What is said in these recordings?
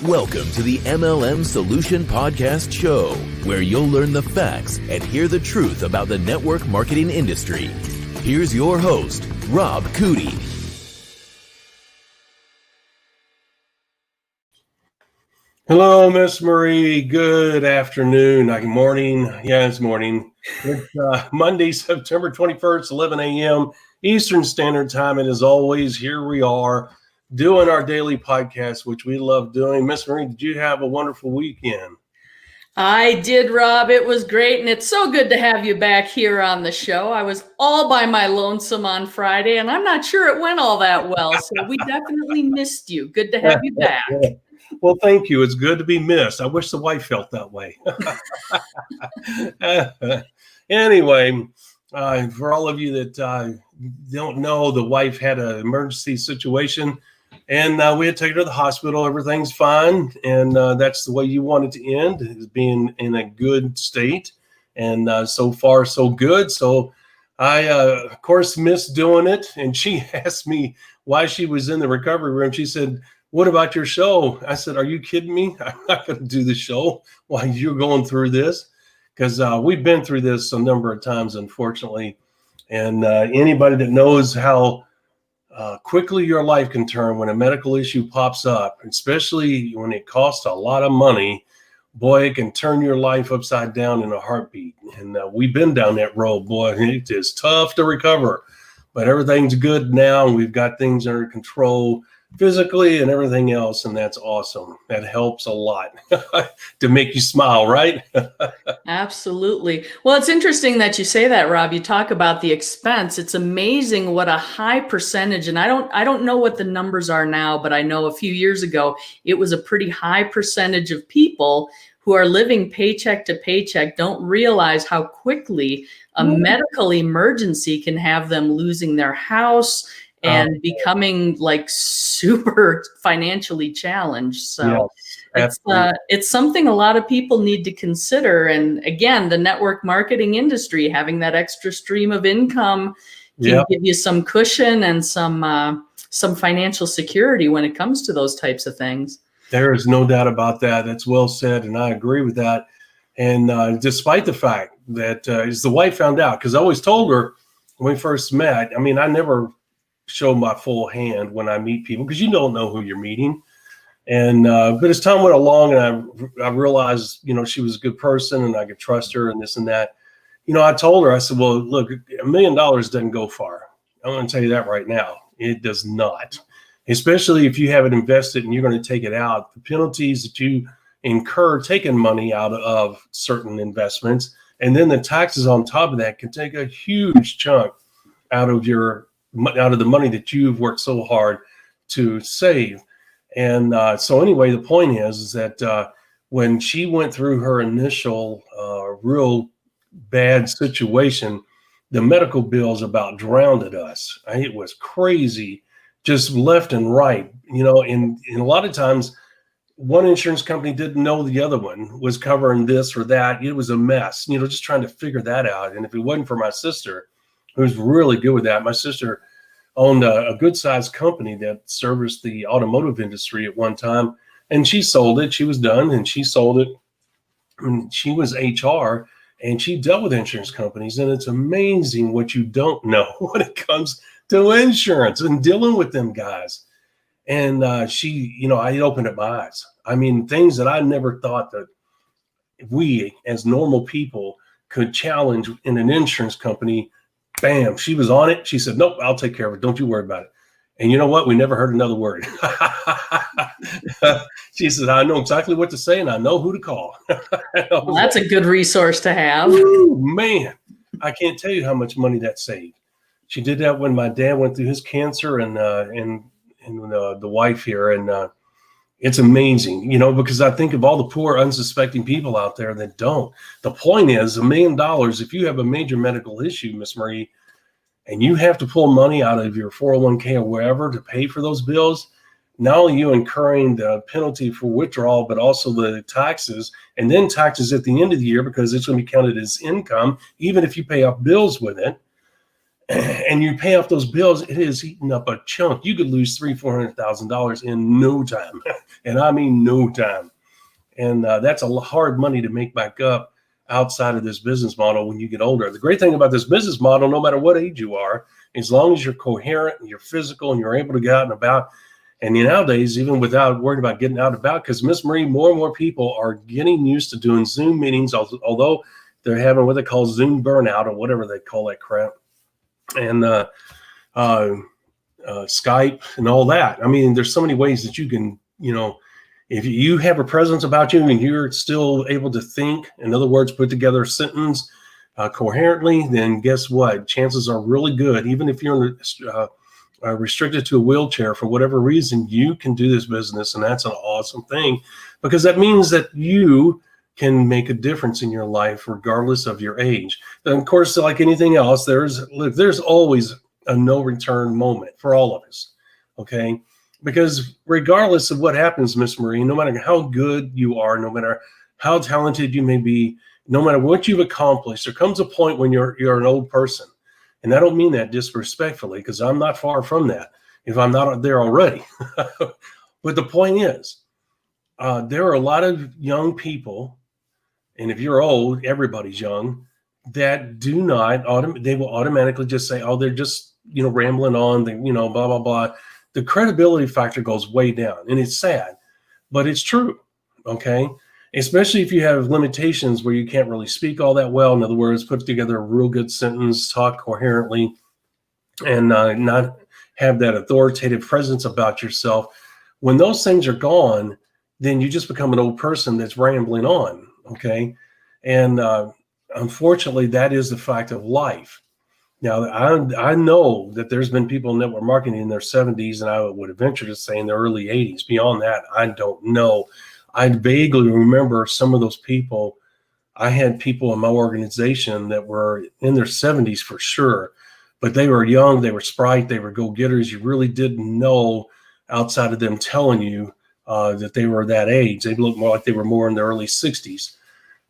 Welcome to the MLM Solution Podcast Show, where you'll learn the facts and hear the truth about the network marketing industry. Here's your host, Rob Coody. Hello, Miss Marie. Good afternoon. Morning. Yeah, it's morning. It's Monday, September 21st, 11 a.m. Eastern Standard Time. And as always, here we are doing our daily podcast, which we love doing. Miss Marie, did you have a wonderful weekend? I did, Rob. It was great. And it's so good to have you back here on the show. I was all by my lonesome on Friday, and I'm not sure it went all that well. So we definitely missed you. Good to have you back. Well, thank you. It's good to be missed. I wish the wife felt that way. Anyway, for all of you that don't know, the wife had an emergency situation, and we had to take her to the hospital. Everything's fine, and that's the way you want it to end, is being in a good state. And so far, so good. So I, of course, missed doing it. And she asked me why she was in the recovery room. She said, "What about your show?" I said, "Are you kidding me? I'm not going to do the show while you're going through this," because we've been through this a number of times, unfortunately. And anybody that knows how quickly your life can turn when a medical issue pops up, especially when it costs a lot of money, boy, it can turn your life upside down in a heartbeat. And we've been down that road, boy. It is tough to recover, but everything's good now, and we've got things under control physically and everything else, and that's awesome. That helps a lot to make you smile, right? Absolutely. Well, it's interesting that you say that, Rob. You talk about the expense. It's amazing what a high percentage, and I don't know what the numbers are now, but I know a few years ago it was a pretty high percentage of people who are living paycheck to paycheck don't realize how quickly a medical emergency can have them losing their house and becoming like super financially challenged. So it's something a lot of people need to consider. And again, the network marketing industry, having that extra stream of income can give you some cushion and some financial security when it comes to those types of things. There is no doubt about that. That's well said, and I agree with that. And despite the fact that as the wife found out, because I always told her when we first met, I mean, I never show my full hand when I meet people, because you don't know who you're meeting. And but as time went along, and I realized, she was a good person and I could trust her and this and that. I told her, I said, well, look, $1 million doesn't go far. I'm going to tell you that right now. It does not, especially if you have it invested and you're going to take it out. The penalties that you incur taking money out of certain investments, and then the taxes on top of that, can take a huge chunk out of the money that you've worked so hard to save. And so anyway, the point is that when she went through her initial real bad situation, the medical bills about drowned us. It was crazy, just left and right, and a lot of times one insurance company didn't know the other one was covering this or that. It was a mess, just trying to figure that out. And if it wasn't for my sister, who's really good with that, my sister owned a good-sized company that serviced the automotive industry at one time, and she sold it. She was done, and she sold it. And she was HR, and she dealt with insurance companies, and it's amazing what you don't know when it comes to insurance and dealing with them guys. And I opened up my eyes. I mean, things that I never thought that we as normal people could challenge in an insurance company. Bam, she was on it. She said, "Nope, I'll take care of it. Don't you worry about it." And you know what? We never heard another word. She said, "I know exactly what to say, and I know who to call." Well, that's a good resource to have. Ooh, man, I can't tell you how much money that saved. She did that when my dad went through his cancer, and the wife here, and it's amazing, because I think of all the poor, unsuspecting people out there that don't. The point is, $1 million, if you have a major medical issue, Miss Marie, and you have to pull money out of your 401k or wherever to pay for those bills, not only are you incurring the penalty for withdrawal, but also the taxes, and then taxes at the end of the year, because it's going to be counted as income, even if you pay off bills with it. and you pay off those bills, it is eating up a chunk. You could lose $300,000-$400,000 in no time, and I mean no time. And that's a hard money to make back up outside of this business model when you get older. The great thing about this business model, no matter what age you are, as long as you're coherent and you're physical and you're able to get out and about, and nowadays, even without worrying about getting out and about, because Miss Marie, more and more people are getting used to doing Zoom meetings, although they're having what they call Zoom burnout or whatever they call that crap, and Skype and all that. I mean, there's so many ways that you can, if you have a presence about you and you're still able to think, in other words, put together a sentence coherently, then guess what? Chances are really good, even if you're restricted to a wheelchair for whatever reason, you can do this business. And that's an awesome thing, because that means that you can make a difference in your life regardless of your age. And of course, like anything else, there's always a no return moment for all of us. Okay. Because regardless of what happens, Miss Marie, no matter how good you are, no matter how talented you may be, no matter what you've accomplished, there comes a point when you're an old person. And I don't mean that disrespectfully, because I'm not far from that if I'm not there already. But the point is, there are a lot of young people, and if you're old, everybody's young, that do not, they will automatically just say, oh, they're just, rambling on, blah, blah, blah. The credibility factor goes way down, and it's sad, but it's true, okay? Especially if you have limitations where you can't really speak all that well. In other words, put together a real good sentence, talk coherently, and not have that authoritative presence about yourself. When those things are gone, then you just become an old person that's rambling on, okay? And unfortunately, that is the fact of life. Now, I know that there's been people in network marketing in their 70s, and I would venture to say in their early 80s. Beyond that, I don't know. I vaguely remember some of those people. I had people in my organization that were in their 70s for sure, but they were young, they were sprite, they were go-getters. You really didn't know outside of them telling you that they were that age. They looked more like they were more in their early 60s.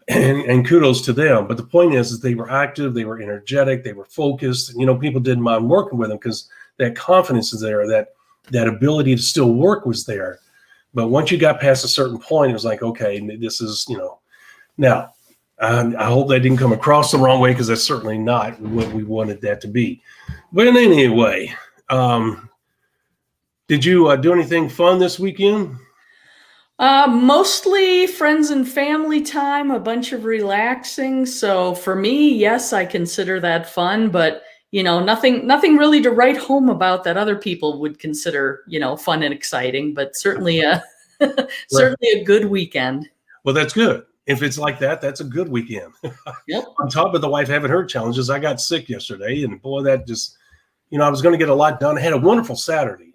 And kudos to them. But the point is they were active, they were energetic, they were focused. People didn't mind working with them because that confidence is there, that ability to still work was there. But once you got past a certain point, it was like, okay, this is, Now, I hope that didn't come across the wrong way, because that's certainly not what we wanted that to be. But anyway, did you do anything fun this weekend? Mostly friends and family time, a bunch of relaxing. So for me, yes, I consider that fun, but nothing really to write home about that other people would consider, fun and exciting, but certainly certainly a good weekend. Well, that's good. If it's like that, that's a good weekend. Yep. On top of the wife having her challenges, I got sick yesterday, and boy, that just, I was going to get a lot done. I had a wonderful Saturday,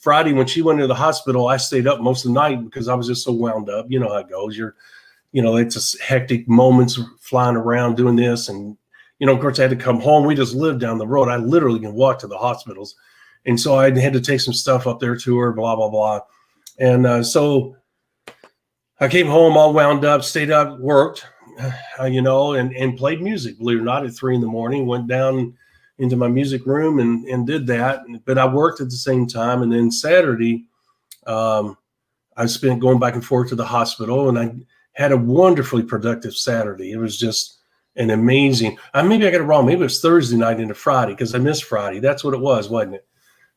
Friday when she went to the hospital, I stayed up most of the night because I was just so wound up. You know how it goes. It's just hectic moments flying around doing this. And, of course I had to come home. We just lived down the road. I literally can walk to the hospitals. And so I had to take some stuff up there to her, blah, blah, blah. And so I came home all wound up, stayed up, worked, and played music, believe it or not, at 3 a.m, went down into my music room and did that. But I worked at the same time. And then Saturday, I spent going back and forth to the hospital, and I had a wonderfully productive Saturday. It was just an amazing, maybe I got it wrong. Maybe it was Thursday night into Friday, because I missed Friday. That's what it was, wasn't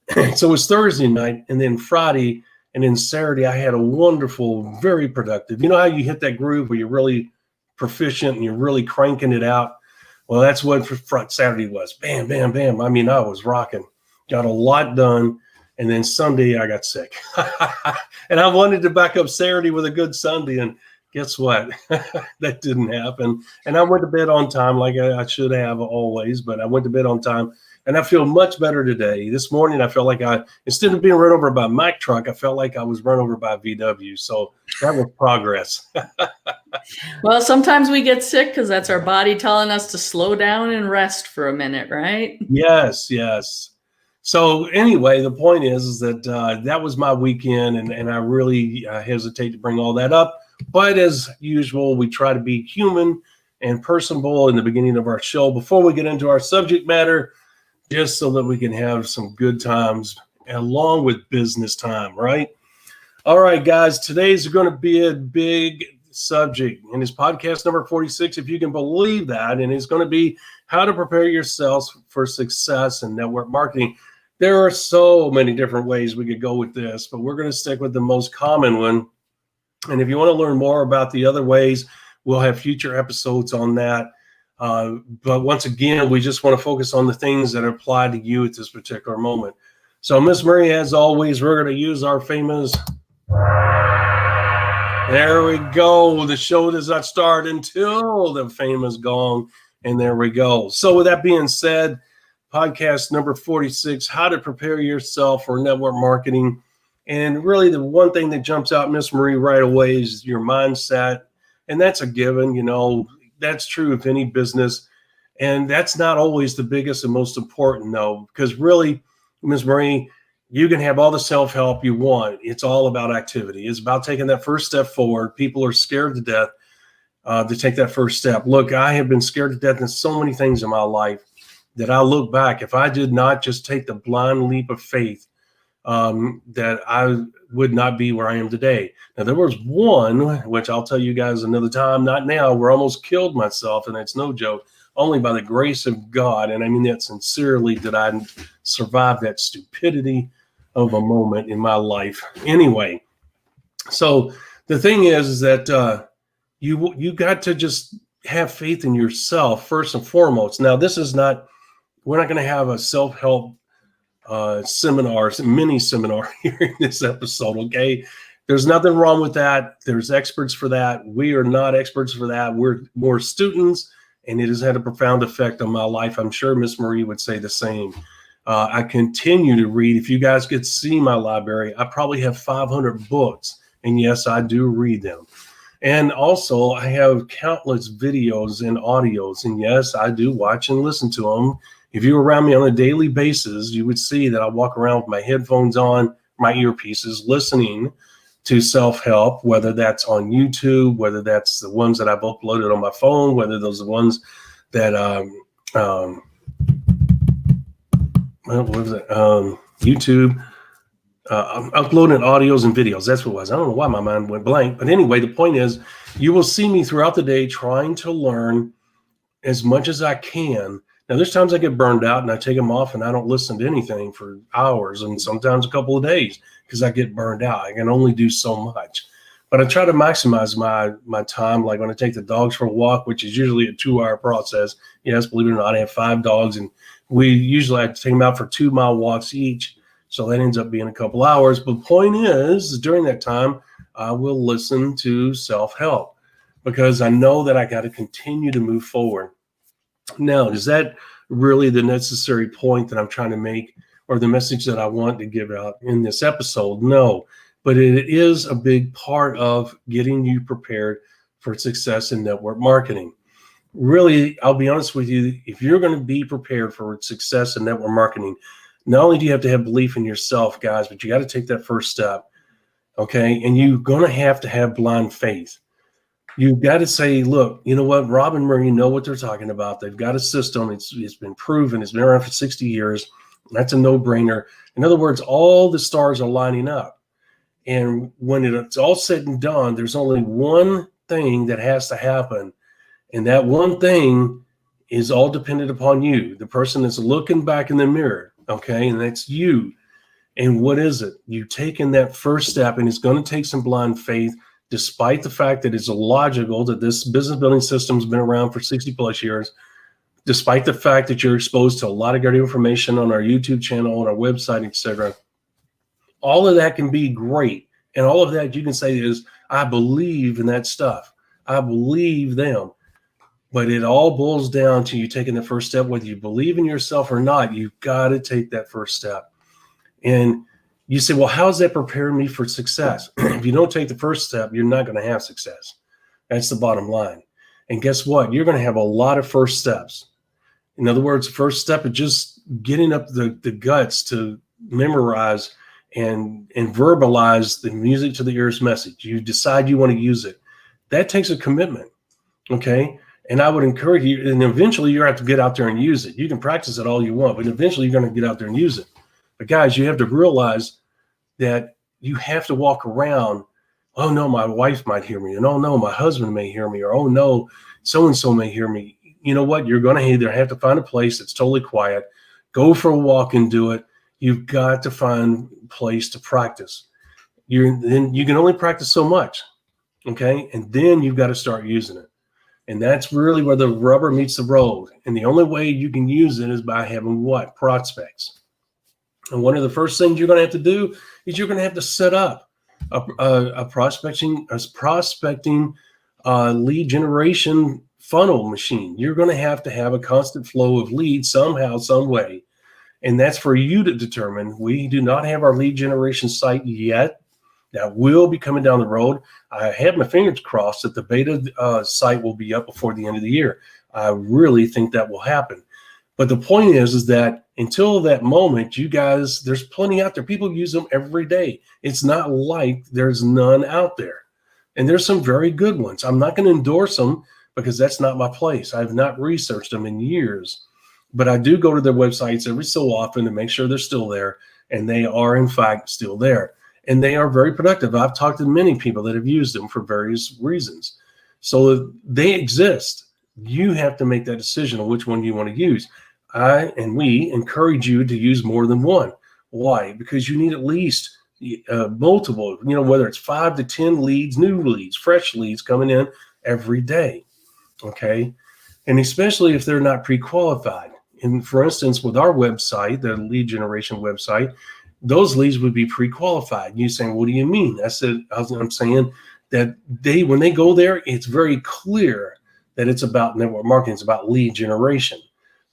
it? So it was Thursday night, and then Friday, and then Saturday, I had a wonderful, very productive. You know how you hit that groove where you're really proficient and you're really cranking it out? Well, that's what Saturday was. Bam, bam, bam. I mean, I was rocking. Got a lot done. And then Sunday, I got sick. And I wanted to back up Saturday with a good Sunday. And guess what? That didn't happen. And I went to bed on time like I should have always. But I went to bed on time. And I feel much better today. This morning, I felt like instead of being run over by a Mack truck, I felt like I was run over by a VW. So that was progress. Well, sometimes we get sick because that's our body telling us to slow down and rest for a minute, right? Yes, yes. So anyway, the point is that that was my weekend, and I really hesitate to bring all that up. But as usual, we try to be human and personable in the beginning of our show. Before we get into our subject matter, just so that we can have some good times along with business time, right? All right, guys, today's going to be a big subject, and it's podcast number 46, if you can believe that, and it's going to be how to prepare yourselves for success in network marketing. There are so many different ways we could go with this, but we're going to stick with the most common one. And if you want to learn more about the other ways, we'll have future episodes on that. But once again, we just want to focus on the things that apply to you at this particular moment. So, Miss Marie, as always, we're going to use our famous... There we go. The show does not start until the famous gong. And there we go. So with that being said, podcast number 46, how to prepare yourself for network marketing. And really the one thing that jumps out, Miss Marie, right away is your mindset. And that's a given, you know, that's true of any business. And that's not always the biggest and most important, though, because really, Miss Marie, you can have all the self-help you want. It's all about activity. It's about taking that first step forward. People are scared to death to take that first step. Look, I have been scared to death in so many things in my life that I look back. If I did not just take the blind leap of faith, that I would not be where I am today. Now, there was one, which I'll tell you guys another time, not now, where I almost killed myself, and that's no joke, only by the grace of God. And I mean that sincerely, that I survived that stupidity of a moment in my life. Anyway, so the thing is that you got to just have faith in yourself first and foremost. Now, this is not, we're not going to have a self-help mini seminar here in this episode, okay? There's nothing wrong with that. There's experts for that. We are not experts for that. We're more students, and it has had a profound effect on my life. I'm sure Miss Marie would say the same. I continue to read. If you guys could see my library, I probably have 500 books. And yes, I do read them. And also, I have countless videos and audios. And yes, I do watch and listen to them. If you were around me on a daily basis, you would see that I walk around with my headphones on, my earpieces, listening to self-help, whether that's on YouTube, whether that's the ones that I've uploaded on my phone, whether those are the ones that YouTube. I'm uploading audios and videos. That's what it was. I don't know why my mind went blank. But anyway, the point is, you will see me throughout the day trying to learn as much as I can. Now, there's times I get burned out and I take them off and I don't listen to anything for hours and sometimes a couple of days because I get burned out. I can only do so much. But I try to maximize my time, like when I take the dogs for a walk, which is usually a 2-hour process. Yes, believe it or not, I have 5 dogs, and I take them out for 2-mile walks each. So that ends up being a couple hours. But the point is, during that time, I will listen to self-help because I know that I got to continue to move forward. Now, is that really the necessary point that I'm trying to make or the message that I want to give out in this episode? No, but it is a big part of getting you prepared for success in network marketing. Really, I'll be honest with you, if you're going to be prepared for success in network marketing, not only do you have to have belief in yourself, guys, but you got to take that first step, okay? And you're going to have blind faith. You've got to say, look, you know what? Rob and Marie know what they're talking about. They've got a system. It's been proven. It's been around for 60 years. That's a no-brainer. In other words, all the stars are lining up. And when it's all said and done, there's only one thing that has to happen. And that one thing is all dependent upon you, the person that's looking back in the mirror, okay? And that's you. And what is it? You've taken that first step, and it's going to take some blind faith, despite the fact that it's illogical that this business building system has been around for 60 plus years, despite the fact that you're exposed to a lot of good information on our YouTube channel, on our website, etc. All of that can be great. And all of that you can say is, I believe in that stuff. I believe them. But it all boils down to you taking the first step. Whether you believe in yourself or not, you've got to take that first step. And you say, well, how does that prepare me for success? If you don't take the first step, you're not going to have success. That's the bottom line. And guess what? You're going to have a lot of first steps. In other words, first step is just getting up the guts to memorize and verbalize the music to the ears message. You decide you want to use it. That takes a commitment. Okay. And I would encourage you, and eventually you're going to have to get out there and use it. You can practice it all you want, but eventually you're going to get out there and use it. But guys, you have to realize that you have to walk around, oh no, my wife might hear me, and oh no, my husband may hear me, or oh no, so-and-so may hear me. You know what? You're going to either have to find a place that's totally quiet, go for a walk and do it. You've got to find a place to practice. Then you can only practice so much, okay? And then you've got to start using it. And that's really where the rubber meets the road. And the only way you can use it is by having what? Prospects. And one of the first things you're going to have to do is you're going to have to set up a prospecting lead generation funnel machine. You're going to have a constant flow of leads somehow, some way. And that's for you to determine. We do not have our lead generation site yet. That will be coming down the road. I have my fingers crossed that the beta site will be up before the end of the year. I really think that will happen. But the point is that until that moment, you guys, there's plenty out there. People use them every day. It's not like there's none out there. And there's some very good ones. I'm not going to endorse them because that's not my place. I've not researched them in years. But I do go to their websites every so often to make sure they're still there. And they are, in fact, still there. And they are very productive. I've talked to many people that have used them for various reasons. So they exist. You have to make that decision on which one you want to use. We encourage you to use more than one. Why? Because you need at least multiple, whether it's 5 to 10 leads, new leads, fresh leads coming in every day. Okay. And especially if they're not pre-qualified. And for instance, with our website, the lead generation website, those leads would be pre-qualified. You saying, what do you mean? I'm saying that when they go there, it's very clear that it's about network marketing. It's about lead generation.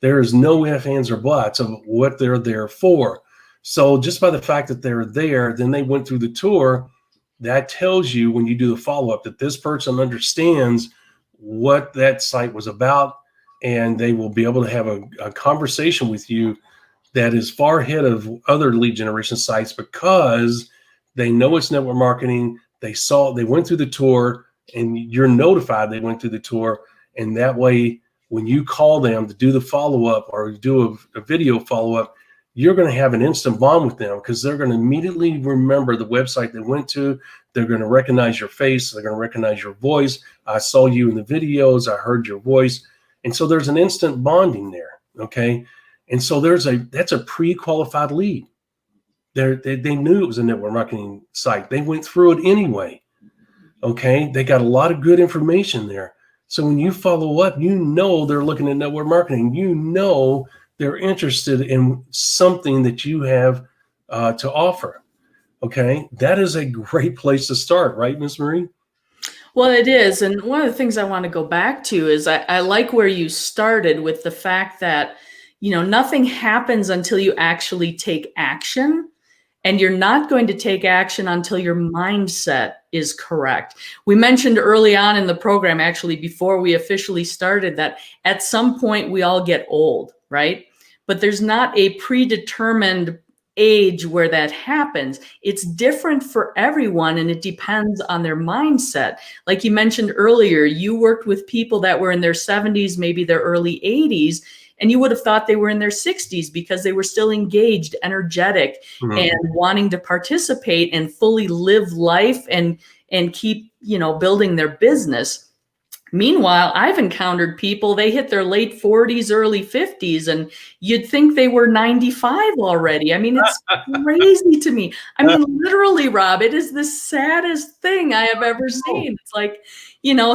There is no ifs, ands, or buts of what they're there for. So just by the fact that they're there, then they went through the tour, that tells you when you do the follow-up that this person understands what that site was about, and they will be able to have a conversation with you that is far ahead of other lead generation sites because they know it's network marketing. They went through the tour, and you're notified they went through the tour. And that way, when you call them to do the follow-up or do a video follow-up, you're going to have an instant bond with them because they're going to immediately remember the website they went to. They're going to recognize your face. They're going to recognize your voice. I saw you in the videos. I heard your voice. And so there's an instant bonding there, okay? And so that's a pre-qualified lead. They knew it was a network marketing site. They went through it anyway, okay? They got a lot of good information there. So when you follow up, they're looking at network marketing. They're interested in something that you have to offer, okay? That is a great place to start, right, Ms. Marie? Well, it is. And one of the things I want to go back to is I like where you started with the fact that, nothing happens until you actually take action. And you're not going to take action until your mindset is correct. We mentioned early on in the program, actually, before we officially started, that at some point we all get old, right? But there's not a predetermined age where that happens. It's different for everyone, and it depends on their mindset. Like you mentioned earlier, you worked with people that were in their 70s, maybe their early 80s, and you would have thought they were in their 60s because they were still engaged, energetic, and wanting to participate and fully live life and keep, building their business. Meanwhile, I've encountered people, they hit their late 40s, early 50s, and you'd think they were 95 already. I mean, it's crazy to me. I mean, literally, Rob, it is the saddest thing I have ever seen. It's like,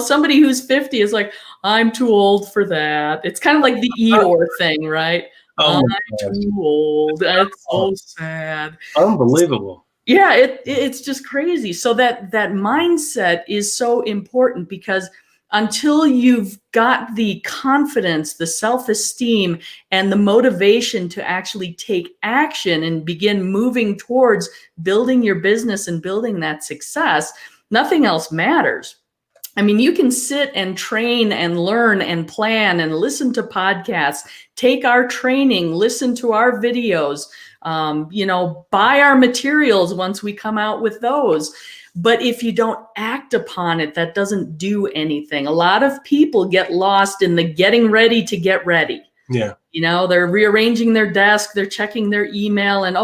somebody who's 50 is like, I'm too old for that. It's kind of like the Eeyore thing, right? I'm too old. That's so sad. Unbelievable. Yeah, it's just crazy. So that mindset is so important because until you've got the confidence, the self-esteem, and the motivation to actually take action and begin moving towards building your business and building that success, nothing else matters. I mean, you can sit and train and learn and plan and listen to podcasts, take our training, listen to our videos, buy our materials once we come out with those. But if you don't act upon it, that doesn't do anything. A lot of people get lost in the getting ready to get ready. Yeah. They're rearranging their desk, they're checking their email, and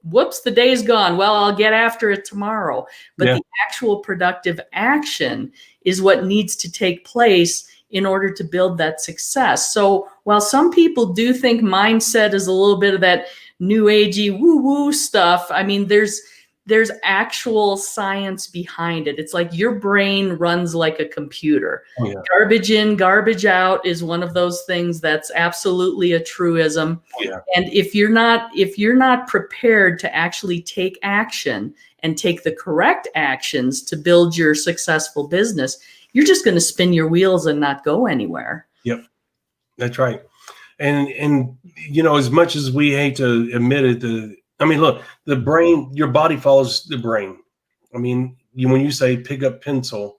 whoops, the day's gone. Well, I'll get after it tomorrow. But the actual productive action is what needs to take place in order to build that success. So while some people do think mindset is a little bit of that new agey woo-woo stuff, I mean, there's actual science behind it. It's like your brain runs like a computer. Oh, yeah. Garbage in, garbage out is one of those things that's absolutely a truism. Oh, yeah. And if you're not prepared to actually take action and take the correct actions to build your successful business, you're just going to spin your wheels and not go anywhere. Yep. That's right. And as much as we hate to admit it, look, the brain, your body follows the brain. I mean, when you say pick up pencil,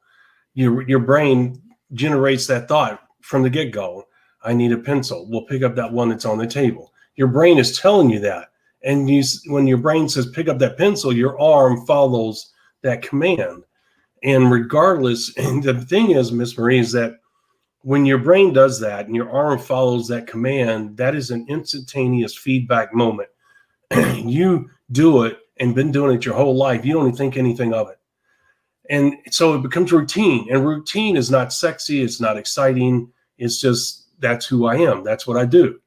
your brain generates that thought from the get-go. I need a pencil. We'll pick up that one that's on the table. Your brain is telling you that. And when your brain says pick up that pencil, your arm follows that command. And regardless, and the thing is, Miss Marie, is that when your brain does that and your arm follows that command, that is an instantaneous feedback moment. You do it and been doing it your whole life. You don't even think anything of it. And so it becomes routine. And routine is not sexy. It's not exciting. It's just, that's who I am. That's what I do.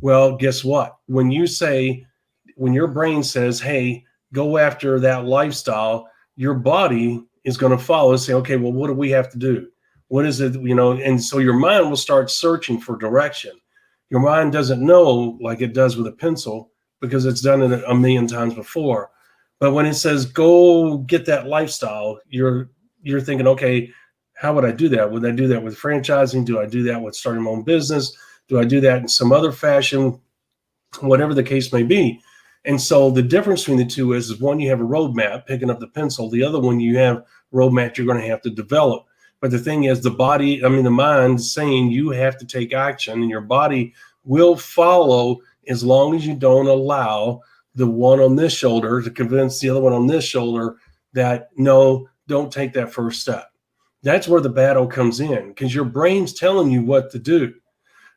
Well, guess what? When your brain says, hey, go after that lifestyle, your body is going to follow and say, okay, well, what do we have to do? What is it? And so your mind will start searching for direction. Your mind doesn't know like it does with a pencil, because it's done it a million times before. But when it says, go get that lifestyle, you're thinking, okay, how would I do that? Would I do that with franchising? Do I do that with starting my own business? Do I do that in some other fashion? Whatever the case may be. And so the difference between the two is one, you have a roadmap, picking up the pencil. The other one, you have a roadmap you're going to have to develop. But the thing is, the mind is saying you have to take action, and your body will follow as long as you don't allow the one on this shoulder to convince the other one on this shoulder that, no, don't take that first step. That's where the battle comes in, because your brain's telling you what to do.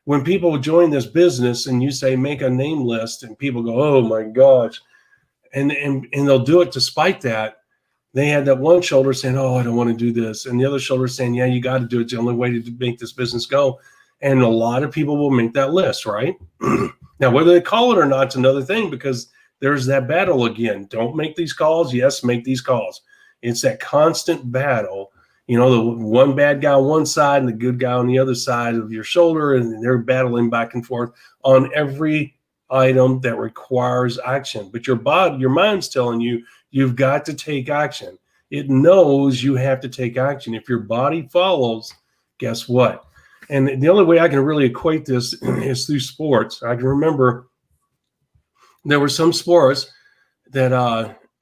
When people join this business and you say, make a name list, and people go, oh my gosh, and they'll do it despite that, they had that one shoulder saying, oh, I don't want to do this. And the other shoulder saying, yeah, you got to do it. It's the only way to make this business go. And a lot of people will make that list, right? Now, whether they call it or not, it's another thing, because there's that battle again. Don't make these calls. Yes, make these calls. It's that constant battle. The one bad guy on one side and the good guy on the other side of your shoulder, and they're battling back and forth on every item that requires action. But your mind's telling you, you've got to take action. It knows you have to take action. If your body follows, guess what? And the only way I can really equate this is through sports. I can remember there were some sports that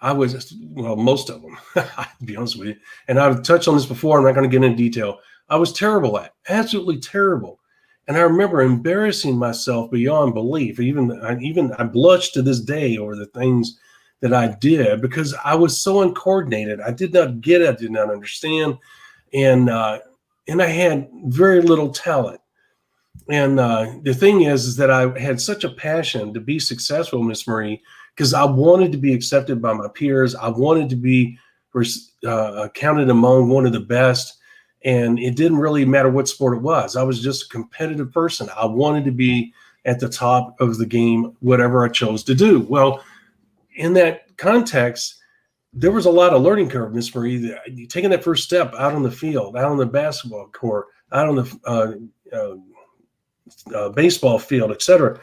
most of them, to be honest with you, and I've touched on this before, I'm not going to get into detail, I was terrible at, absolutely terrible. And I remember embarrassing myself beyond belief. I blush to this day over the things that I did, because I was so uncoordinated. I did not get it. I did not understand. And I had very little talent. And the thing is that I had such a passion to be successful, Miss Marie, because I wanted to be accepted by my peers. I wanted to be counted among one of the best. And it didn't really matter what sport it was. I was just a competitive person. I wanted to be at the top of the game, whatever I chose to do. Well, in that context, there was a lot of learning curve, Miss Marie. Taking that first step out on the field, out on the basketball court, out on the baseball field, etc.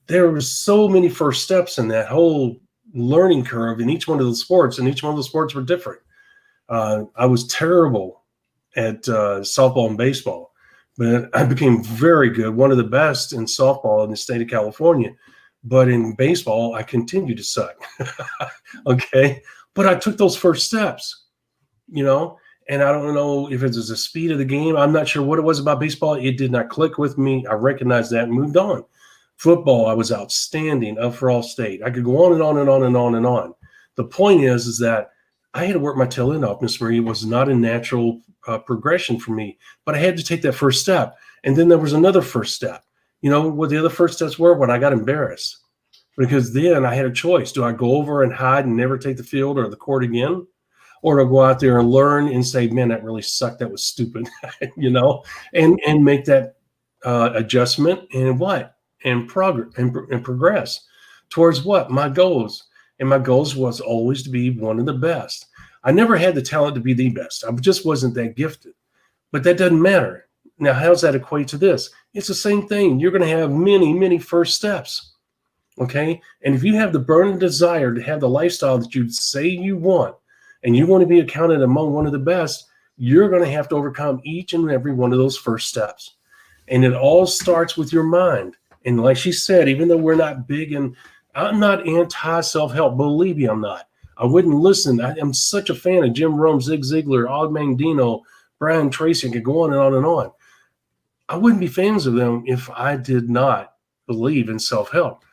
There were so many first steps in that whole learning curve in each one of the sports, and each one of the sports were different. I was terrible at softball and baseball, but I became very good, one of the best in softball in the state of California. But in baseball, I continued to suck. Okay. But I took those first steps, And I don't know if it was the speed of the game. I'm not sure what it was about baseball. It did not click with me. I recognized that and moved on. Football, I was outstanding up for all state. I could go on and on and on and on and on. The point is that I had to work my tail end off, Miss Marie. It was not a natural progression for me, but I had to take that first step. And then there was another first step. You know what the other first steps were? When I got embarrassed. Because then I had a choice. Do I go over and hide and never take the field or the court again? Or to go out there and learn and say, man, that really sucked. That was stupid, you know, and make that adjustment and what? And progress towards what? My goals. And my goals was always to be one of the best. I never had the talent to be the best. I just wasn't that gifted. But that doesn't matter. Now, how does that equate to this? It's the same thing. You're going to have many, many first steps. Okay? And if you have the burning desire to have the lifestyle that you say you want, and you want to be accounted among one of the best, you're going to have to overcome each and every one of those first steps. And it all starts with your mind. And like she said, even though we're not big and I'm not anti-self-help, believe me, I'm not. I wouldn't listen. I am such a fan of Jim Rohn, Zig Ziglar, Og Mandino, Brian Tracy, and could go on and on and on. I wouldn't be fans of them if I did not believe in self-help.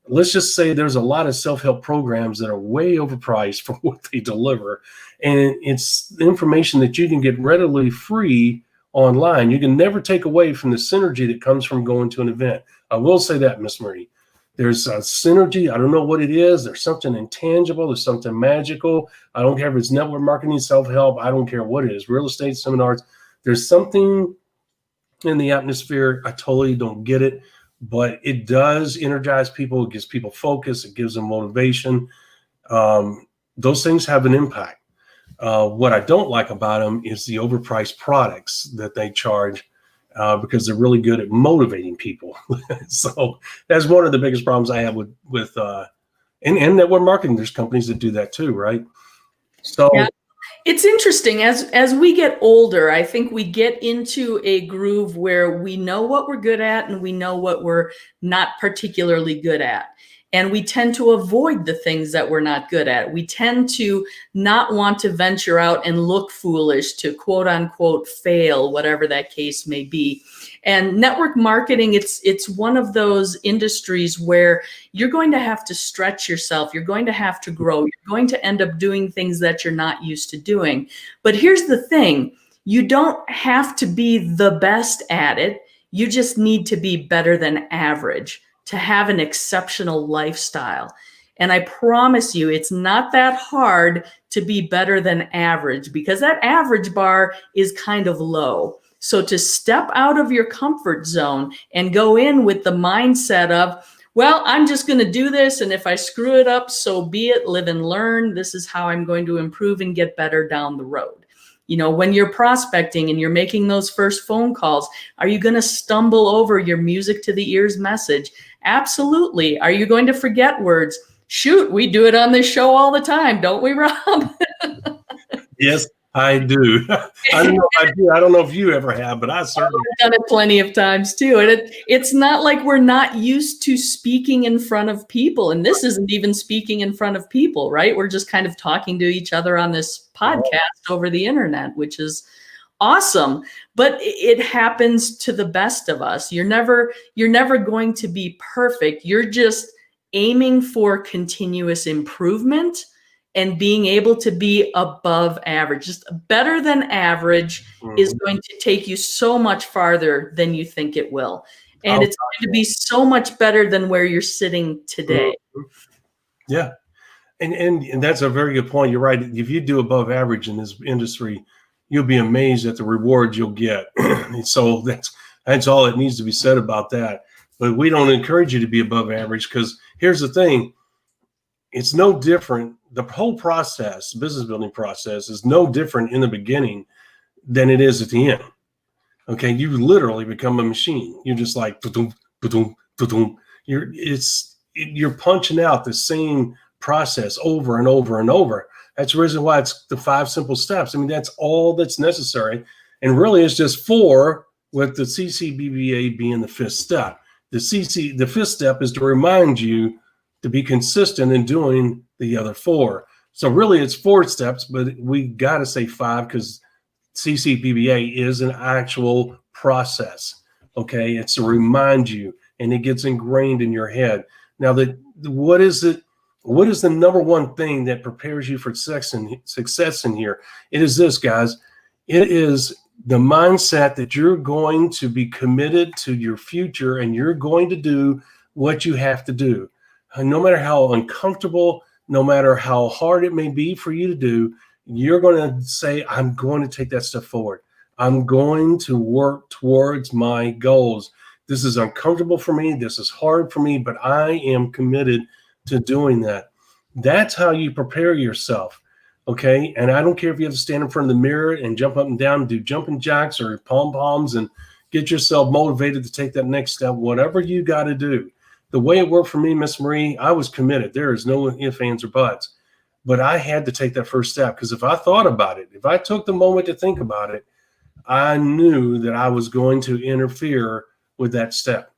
Let's just say there's a lot of self-help programs that are way overpriced for what they deliver. And it's information that you can get readily free online. You can never take away from the synergy that comes from going to an event. I will say that, Miss Marie. There's a synergy. I don't know what it is. There's something intangible. There's something magical. I don't care if it's network marketing, self-help. I don't care what it is. Real estate seminars. There's something in the atmosphere. I totally don't get it. But it does energize people. It gives people focus. It gives them motivation. Those things have an impact. What I don't like about them is the overpriced products that they charge because they're really good at motivating people. So that's one of the biggest problems I have with and network marketing. There's companies that do that too, right? So. Yeah. It's interesting as we get older, I think we get into a groove where we know what we're good at and we know what we're not particularly good at. And we tend to avoid the things that we're not good at. We tend to not want to venture out and look foolish, to quote unquote fail, whatever that case may be. And network marketing, it's one of those industries where you're going to have to stretch yourself. You're going to have to grow. You're going to end up doing things that you're not used to doing. But here's the thing. You don't have to be the best at it. You just need to be better than average to have an exceptional lifestyle. And I promise you, it's not that hard to be better than average because that average bar is kind of low. So to step out of your comfort zone and go in with the mindset of, well, I'm just going to do this. And if I screw it up, so be it. Live and learn. This is how I'm going to improve and get better down the road. You know, when you're prospecting and you're making those first phone calls, are you going to stumble over your music to the ears message? Absolutely. Are you going to forget words? Shoot, we do it on this show all the time, don't we, Rob? Yes, I do. I don't know if you ever have, but I certainly have done it plenty of times too. And it's not like we're not used to speaking in front of people. And this isn't even speaking in front of people, right? We're just kind of talking to each other on this podcast over the internet, which is awesome. But it happens to the best of us. You're never going to be perfect. You're just aiming for continuous improvement and being able to be above average. Just better than average is going to take you so much farther than you think it will. And it's going to be so much better than where you're sitting today. Yeah. And that's a very good point. You're right. If you do above average in this industry, you'll be amazed at the rewards you'll get. And so that's all that needs to be said about that. But we don't encourage you to be above average because here's the thing. It's no different. The whole process, business building process, is no different in the beginning than it is at the end. Okay, you literally become a machine. You're just like, ba-doom, ba-doom, ba-doom. You're punching out the same process over and over and over. That's the reason why it's the 5 simple steps. I mean, that's all that's necessary. And really, it's just 4, with the CCBBA being the 5th step. The 5th step is to remind you to be consistent in doing the other 4. So really it's 4 steps, but we got to say 5 because CCPBA is an actual process. Okay. It's to remind you, and it gets ingrained in your head. Now what is the number one thing that prepares you for success in here? It is this, guys. It is the mindset that you're going to be committed to your future and you're going to do what you have to do. No matter how uncomfortable, no matter how hard it may be for you to do, you're going to say, I'm going to take that step forward. I'm going to work towards my goals. This is uncomfortable for me. This is hard for me, but I am committed to doing that. That's how you prepare yourself. Okay. And I don't care if you have to stand in front of the mirror and jump up and down and do jumping jacks or pom-poms and get yourself motivated to take that next step, whatever you got to do. The way it worked for me, Miss Marie, I was committed. There is no ifs, ands, or buts. But I had to take that first step because if I thought about it, if I took the moment to think about it, I knew that I was going to interfere with that step.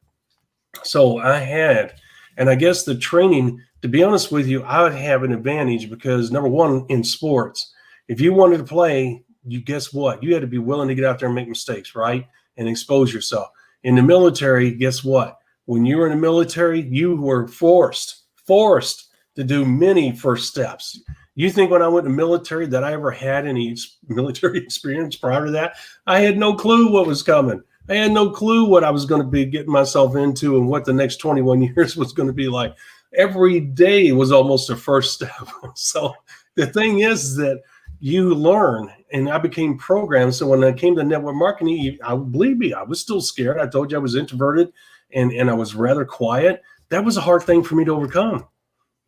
So I had, and I guess the training, to be honest with you, I would have an advantage because number one, in sports, if you wanted to play, guess what? You had to be willing to get out there and make mistakes, right? And expose yourself. In the military, guess what? When you were in the military, you were forced to do many first steps. You think when I went to military that I ever had any military experience prior to that? I had no clue what was coming. I had no clue what I was going to be getting myself into and what the next 21 years was going to be like. Every day was almost a first step. So the thing is that you learn, and I became programmed. So when I came to network marketing, believe me, I was still scared. I told you I was introverted and I was rather quiet. That was a hard thing for me to overcome,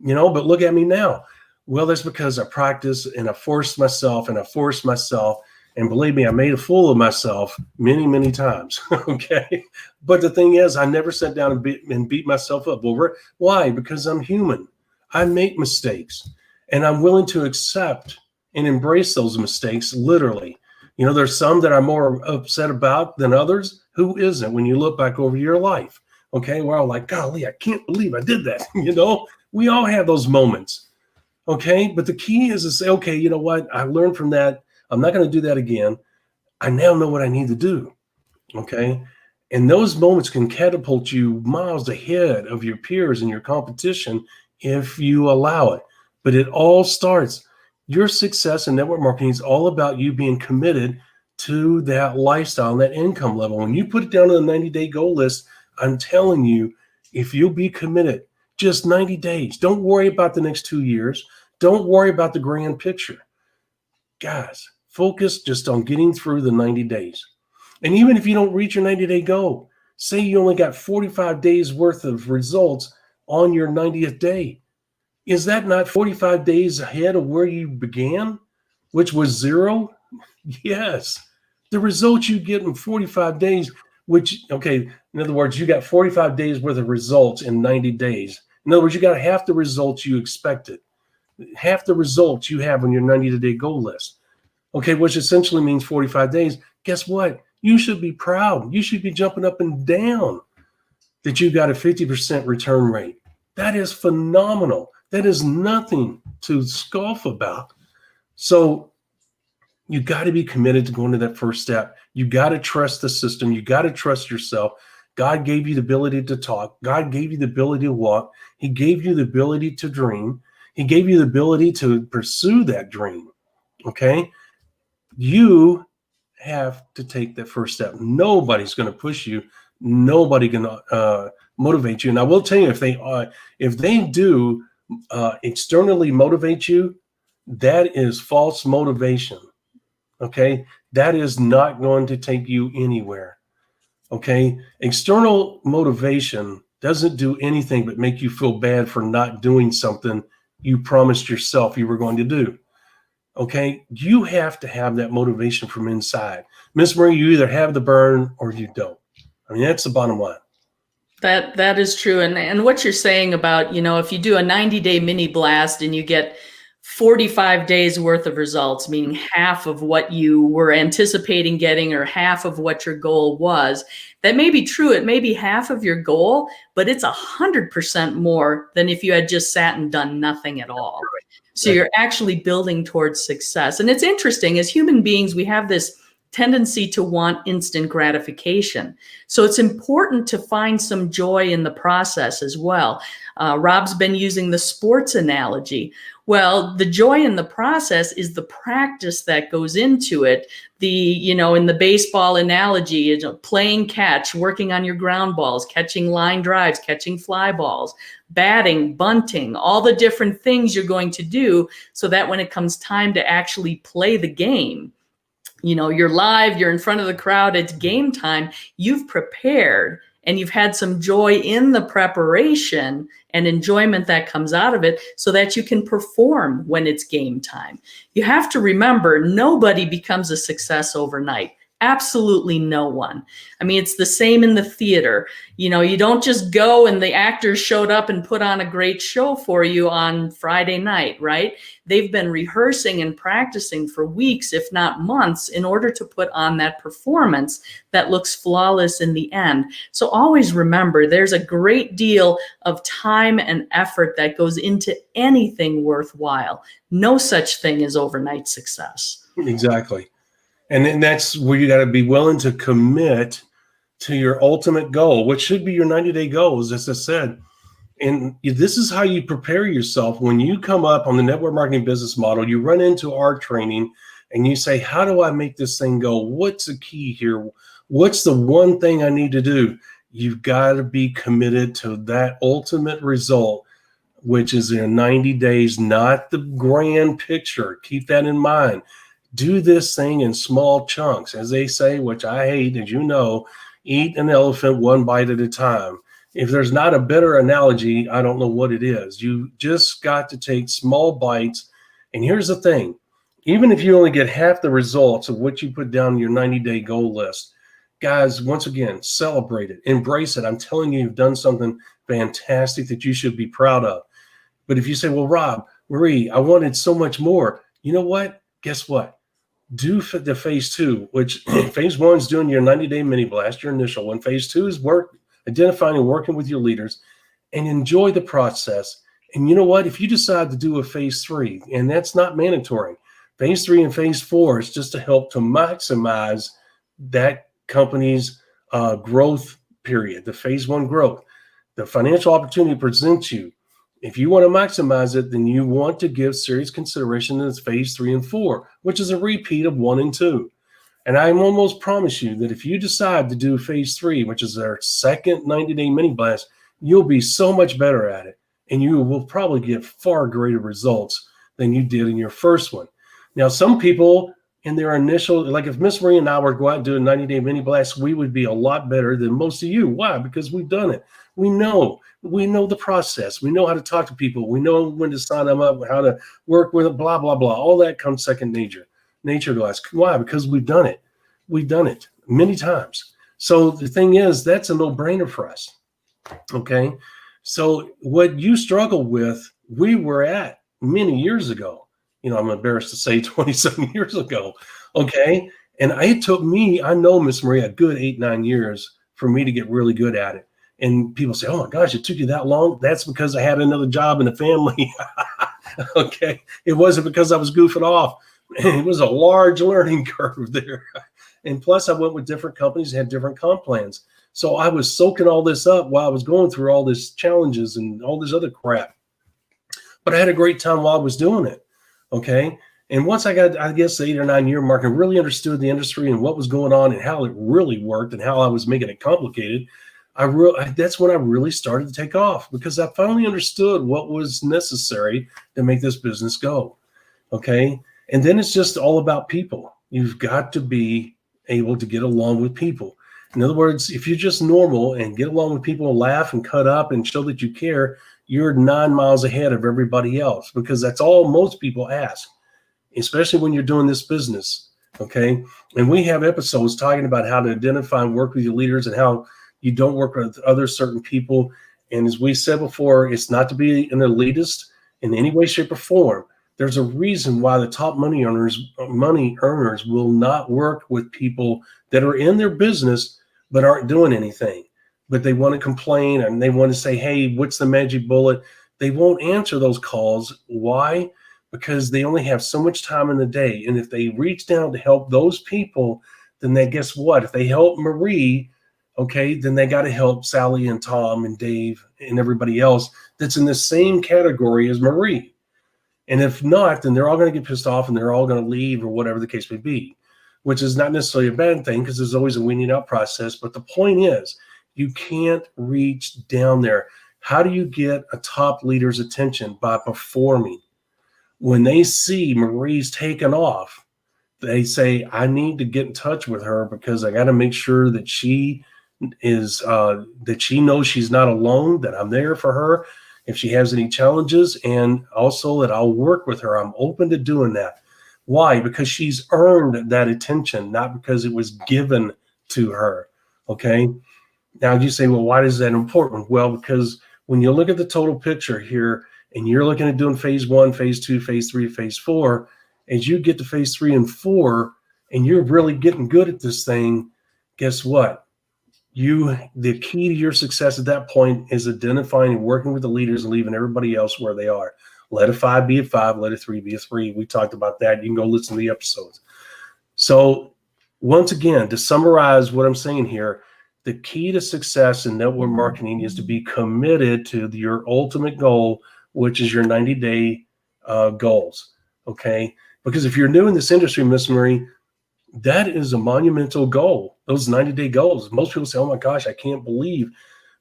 but look at me now. Well, that's because I practiced and I forced myself. And believe me, I made a fool of myself many, many times. Okay. But the thing is, I never sat down and beat myself up over it. Why? Because I'm human. I make mistakes and I'm willing to accept and embrace those mistakes. Literally, there's some that I'm more upset about than others. Who isn't when you look back over your life? Okay. We're all like, golly, I can't believe I did that. We all have those moments. Okay. But the key is to say, okay, you know what? I learned from that. I'm not going to do that again. I now know what I need to do. Okay. And those moments can catapult you miles ahead of your peers and your competition if you allow it. But it all starts, your success in network marketing is all about you being committed to that lifestyle and that income level. When you put it down on the 90-day goal list, I'm telling you, if you'll be committed, just 90 days, don't worry about the next 2 years. Don't worry about the grand picture. Guys, focus just on getting through the 90 days. And even if you don't reach your 90-day goal, say you only got 45 days worth of results on your 90th day. Is that not 45 days ahead of where you began, which was 0? Yes. The results you get in 45 days, in other words, you got 45 days worth of results in 90 days. In other words, you got half the results you expected, half the results you have on your 90-day goal list. Okay, which essentially means 45 days. Guess what? You should be proud. You should be jumping up and down that you got a 50% return rate. That is phenomenal. That is nothing to scoff about. So you got to be committed to going to that first step. You got to trust the system. You got to trust yourself. God gave you the ability to talk. God gave you the ability to walk. He gave you the ability to dream. He gave you the ability to pursue that dream. Okay? You have to take that first step. Nobody's going to push you. Nobody can motivate you. And I will tell you, if they do externally motivate you, that is false motivation. Okay, that is not going to take you anywhere. Okay, external motivation doesn't do anything but make you feel bad for not doing something you promised yourself you were going to do. Okay, you have to have that motivation from inside. Miss Marie, you either have the burn or you don't. I mean, that's the bottom line. That is true. And what you're saying about, if you do a 90-day mini blast and you get 45 days worth of results, meaning half of what you were anticipating getting or half of what your goal was, that may be true. It may be half of your goal, but it's 100% more than if you had just sat and done nothing at all. So you're actually building towards success. And it's interesting, as human beings, we have this tendency to want instant gratification. So it's important to find some joy in the process as well. Rob's been using the sports analogy. Well, the joy in the process is the practice that goes into it. In the baseball analogy, playing catch, working on your ground balls, catching line drives, catching fly balls, batting, bunting, all the different things you're going to do so that when it comes time to actually play the game, you're live, you're in front of the crowd, it's game time, you've prepared and you've had some joy in the preparation and enjoyment that comes out of it so that you can perform when it's game time. You have to remember, nobody becomes a success overnight. Absolutely no one. I mean, it's the same in the theater. You don't just go and the actors showed up and put on a great show for you on Friday night, right? They've been rehearsing and practicing for weeks, if not months, in order to put on that performance that looks flawless in the end. So always remember, there's a great deal of time and effort that goes into anything worthwhile. No such thing as overnight success. Exactly. And then that's where you got to be willing to commit to your ultimate goal, which should be your 90-day goals, as I said. And this is how you prepare yourself. When you come up on the network marketing business model, you run into our training and you say, how do I make this thing go? What's the key here? What's the one thing I need to do? You've got to be committed to that ultimate result, which is in 90 days, not the grand picture. Keep that in mind. Do this thing in small chunks, as they say, which I hate, as you know, eat an elephant one bite at a time. If there's not a better analogy, I don't know what it is. You just got to take small bites. And here's the thing, even if you only get half the results of what you put down your 90-day goal list, guys, once again, celebrate it, embrace it. I'm telling you, you've done something fantastic that you should be proud of. But if you say, well, Rob, Marie, I wanted so much more, you know what? Guess what? Do the phase 2, which phase 1 is doing your 90-day mini blast, your initial one. Phase 2 is identifying and working with your leaders, and enjoy the process. And you know what? If you decide to do a phase 3, and that's not mandatory, phase 3 and phase 4 is just to help to maximize that company's growth period, the phase 1 growth. The financial opportunity presents you. If you want to maximize it, then you want to give serious consideration to phase 3 and 4, which is a repeat of 1 and 2. And I almost promise you that if you decide to do phase 3, which is our second 90-day mini blast, you'll be so much better at it. And you will probably get far greater results than you did in your first one. Now, some people in their initial, like if Miss Marie and I were to go out and do a 90-day mini blast, we would be a lot better than most of you. Why? Because we've done it. We know the process. We know how to talk to people. We know when to sign them up, how to work with it, blah, blah, blah. All that comes second nature to us. Why? Because we've done it. We've done it many times. So the thing is, that's a no-brainer for us. Okay. So what you struggle with, we were at many years ago. I'm embarrassed to say 27 years ago. Okay. And it took me, I know, Miss Marie, a good 8-9 years for me to get really good at it. And people say, oh my gosh, it took you that long? That's because I had another job in the family. Okay. It wasn't because I was goofing off. It was a large learning curve there. And plus I went with different companies, had different comp plans. So I was soaking all this up while I was going through all these challenges and all this other crap. But I had a great time while I was doing it. Okay. And once I got, I guess, the 8 or 9 year mark and really understood the industry and what was going on and how it really worked and how I was making it complicated, that's when I really started to take off, because I finally understood what was necessary to make this business go. Okay. And then it's just all about people. You've got to be able to get along with people. In other words, if you're just normal and get along with people and laugh and cut up and show that you care, you're 9 miles ahead of everybody else, because that's all most people ask, especially when you're doing this business. Okay. And we have episodes talking about how to identify and work with your leaders and how you don't work with other certain people. And as we said before, it's not to be an elitist in any way, shape, or form. There's a reason why the top money earners will not work with people that are in their business but aren't doing anything. But they want to complain and they want to say, hey, what's the magic bullet? They won't answer those calls. Why? because they only have so much time in the day. And if they reach down to help those people, then they, guess what? If they help Marie, okay, then they got to help Sally and Tom and Dave and everybody else that's in the same category as Marie. And if not, then they're all going to get pissed off and they're all going to leave or whatever the case may be, which is not necessarily a bad thing because there's always a weaning out process. But the point is, you can't reach down there. How do you get a top leader's attention? By performing. When they see Marie's taken off, they say, I need to get in touch with her because I got to make sure that she is, that she knows she's not alone, that I'm there for her if she has any challenges, and also that I'll work with her. I'm open to doing that. Why? Because she's earned that attention, not because it was given to her. Okay. Now you say, well, why is that important? Well, because when you look at the total picture here and you're looking at doing phase 1, phase 2, phase 3, phase 4, as you get to phase 3 and 4, and you're really getting good at this thing, guess what? The key to your success at that point is identifying and working with the leaders and leaving everybody else where they are. Let a 5 be a 5, let a 3 be a 3. We talked about that. You can go listen to the episodes. So once again, to summarize what I'm saying here, the key to success in network marketing is to be committed to your ultimate goal, which is your 90-day goals. Okay? Because if you're new in this industry, Miss Marie, that is a monumental goal. Those 90-day goals. Most people say, oh my gosh, I can't believe.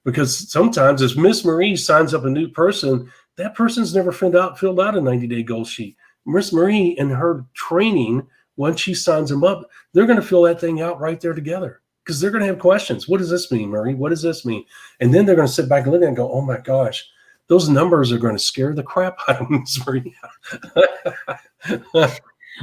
Because sometimes as Miss Marie signs up a new person, that person's never filled out a 90-day goal sheet. Miss Marie, in her training, once she signs them up, they're going to fill that thing out right there together because they're going to have questions. What does this mean, Marie? What does this mean? And then they're going to sit back and look at it and go, oh my gosh, those numbers are going to scare the crap out of Miss Marie.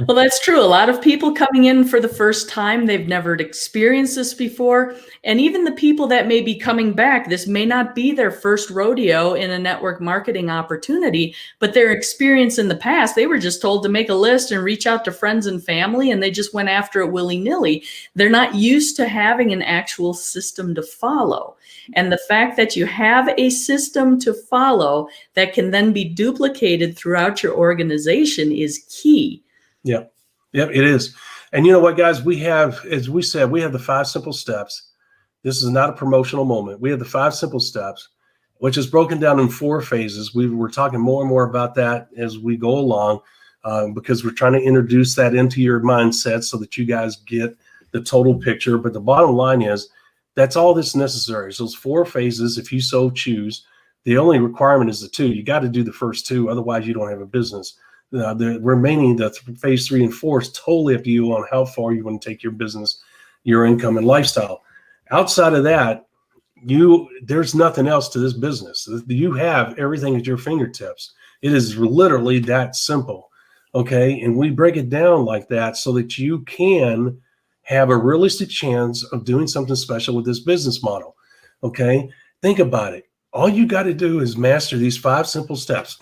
Well, that's true. A lot of people coming in for the first time, they've never experienced this before. And even the people that may be coming back, this may not be their first rodeo in a network marketing opportunity, but their experience in the past, they were just told to make a list and reach out to friends and family, and they just went after it willy-nilly. They're not used to having an actual system to follow. And the fact that you have a system to follow that can then be duplicated throughout your organization is key. Yep, it is. And you know what, guys? We have, as we said, we have the 5 simple steps. This is not a promotional moment. We have the 5 simple steps, which is broken down in 4 phases. We're talking more and more about that as we go along because we're trying to introduce that into your mindset so that you guys get the total picture. But the bottom line is that's all that's necessary. So those 4 phases, if you so choose, the only requirement is the 2. You got to do the first 2, otherwise you don't have a business. The remaining, the phase 3 and 4 is totally up to you on how far you want to take your business, your income, and lifestyle. Outside of that, there's nothing else to this business. You have everything at your fingertips. It is literally that simple. Okay. And we break it down like that so that you can have a realistic chance of doing something special with this business model. Okay. Think about it. All you got to do is master these 5 simple steps,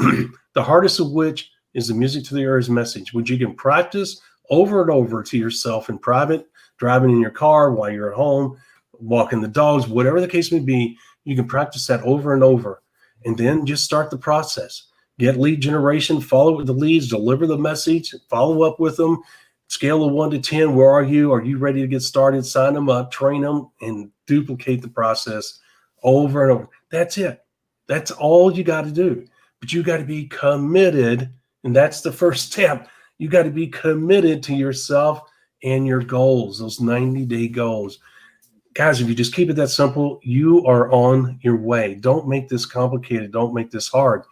the hardest of which is the music to the ears message, which you can practice over and over to yourself in private, driving in your car, while you're at home, walking the dogs, whatever the case may be. You can practice that over and over, and then just start the process. Get lead generation, follow with the leads, deliver the message, follow up with them, scale of 1 to 10. Where are you? Are you ready to get started? Sign them up, train them, and duplicate the process over and over. That's it. That's all you got to do. But you got to be committed. And that's the first step. You got to be committed to yourself and your goals, those 90-day goals. Guys, if you just keep it that simple, you are on your way. Don't make this complicated. Don't make this hard.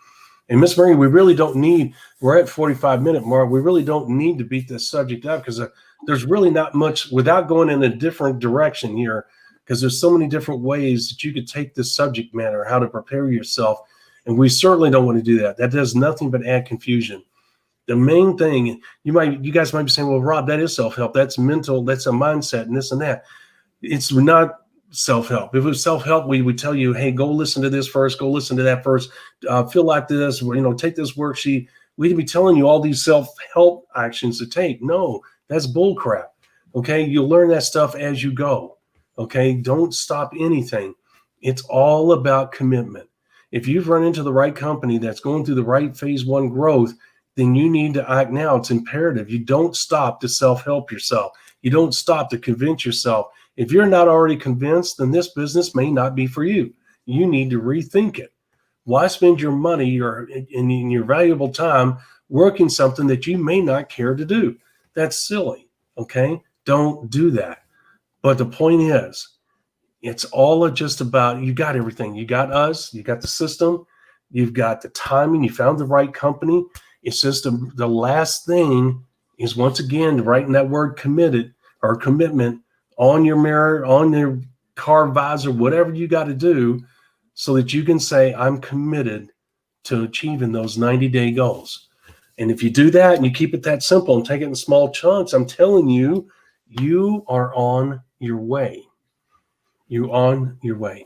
And Miss Marie, we really don't need, we're at 45-minute mark. We really don't need to beat this subject up because there's really not much without going in a different direction here, because there's so many different ways that you could take this subject matter, how to prepare yourself. And we certainly don't want to do that. That does nothing but add confusion. The main thing, you guys might be saying, well, Rob, that is self-help. That's mental. That's a mindset and this and that. It's not self-help. If it was self-help, we would tell you, hey, go listen to this first. Go listen to that first. Feel like this, take this worksheet. We'd be telling you all these self-help actions to take. No, that's bull crap. Okay. You'll learn that stuff as you go. Okay. Don't stop anything. It's all about commitment. If you've run into the right company that's going through the right phase 1 growth, then you need to act now. It's imperative. You don't stop to self-help yourself. You don't stop to convince yourself. If you're not already convinced, then this business may not be for you. You need to rethink it. Why spend your money or in your valuable time working something that you may not care to do? That's silly, okay? Don't do that. But the point is, it's all just about, you got everything. You got us, you got the system, you've got the timing, you found the right company. It's just the last thing is, once again, writing that word committed or commitment on your mirror, on your car visor, whatever you got to do, so that you can say, I'm committed to achieving those 90-day goals. And if you do that and you keep it that simple and take it in small chunks, I'm telling you, you are on your way. You're on your way.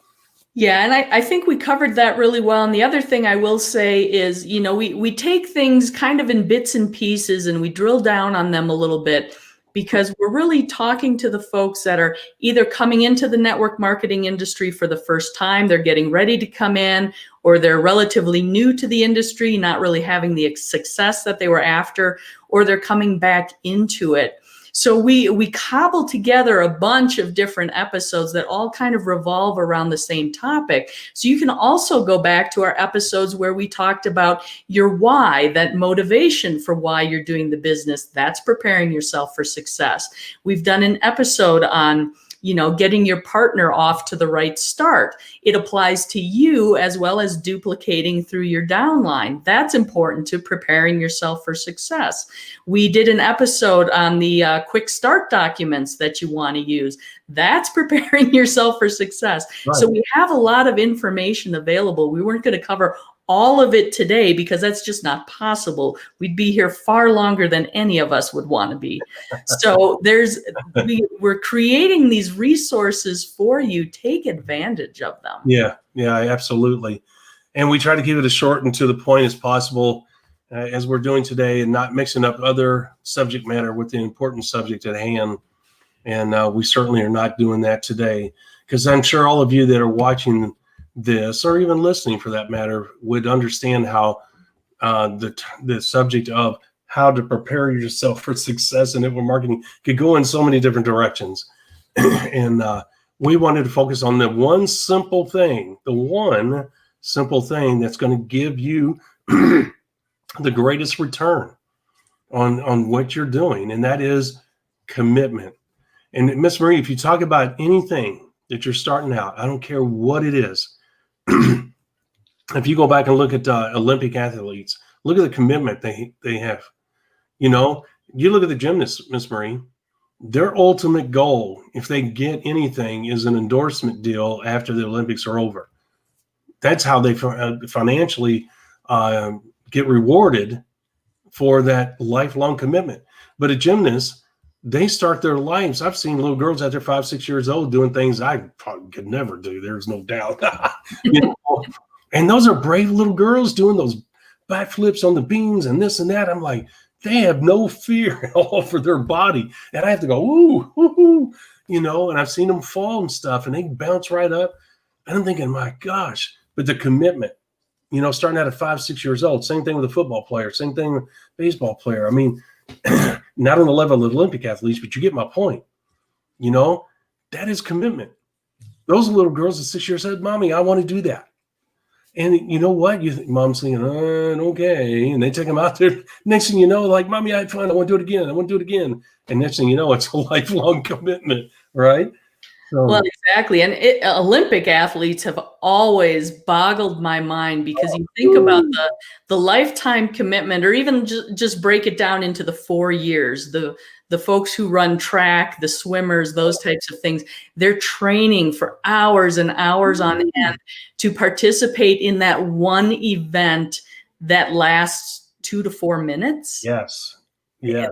Yeah, and I think we covered that really well. And the other thing I will say is, we take things kind of in bits and pieces and we drill down on them a little bit, because we're really talking to the folks that are either coming into the network marketing industry for the first time, they're getting ready to come in, or they're relatively new to the industry, not really having the success that they were after, or they're coming back into it. So we cobble together a bunch of different episodes that all kind of revolve around the same topic. So you can also go back to our episodes where we talked about your why, that motivation for why you're doing the business. That's preparing yourself for success. We've done an episode on getting your partner off to the right start. It applies to you as well as duplicating through your downline. That's important to preparing yourself for success. We did an episode on the quick start documents that you want to use. That's preparing yourself for success. Right. So we have a lot of information available. We weren't going to cover all of it today because that's just not possible. We'd be here far longer than any of us would want to be. So we're creating these resources for you. Take advantage of them. Yeah, absolutely. And we try to keep it as short and to the point as possible, as we're doing today, and not mixing up other subject matter with the important subject at hand. And we certainly are not doing that today, because I'm sure all of you that are watching this, or even listening for that matter, would understand how the subject of how to prepare yourself for success in network marketing could go in so many different directions. And we wanted to focus on the one simple thing that's going to give you the greatest return on what you're doing, and that is commitment. And Miss Marie, if you talk about anything that you're starting out, I don't care what it is. If you go back and look at Olympic athletes, look at the commitment they have. You look at the gymnasts, Miss Marie, their ultimate goal, if they get anything, is an endorsement deal after the Olympics are over. That's how they financially get rewarded for that lifelong commitment. But a gymnast, they start their lives. I've seen little girls out there 5, 6 years old doing things I probably could never do. There's no doubt. And those are brave little girls doing those backflips on the beams and this and that. I'm like, they have no fear at all for their body. And I have to go, ooh, ooh, and I've seen them fall and stuff, and they bounce right up. And I'm thinking, my gosh, but the commitment, starting out at 5, 6 years old, same thing with a football player, same thing with a baseball player. I mean, not on the level of Olympic athletes, but you get my point. That is commitment. Those little girls at 6 years said, Mommy, I want to do that. And you know what? Mom's thinking, okay. And they take them out there. Next thing you know, like, Mommy, I had fun. I want to do it again. I want to do it again. And next thing you know, it's a lifelong commitment, right? So, well, exactly. And Olympic athletes have always boggled my mind, because you think about the lifetime commitment, or even just break it down into the 4 years, the folks who run track, the swimmers, those types of things, they're training for hours and hours on end to participate in that one event that lasts 2 to 4 minutes. Yes. Yeah.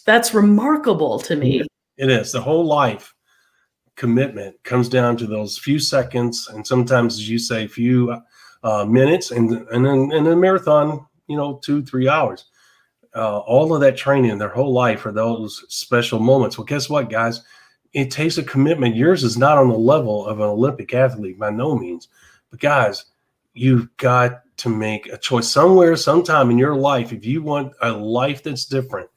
That's remarkable to me. It is. The whole life commitment comes down to those few seconds, and sometimes, as you say, few minutes, and then in a marathon, 2-3 hours. All of that training, their whole life, are those special moments. Well, guess what, guys? It takes a commitment. Yours is not on the level of an Olympic athlete by no means, but guys, you've got to make a choice somewhere, sometime in your life. If you want a life that's different,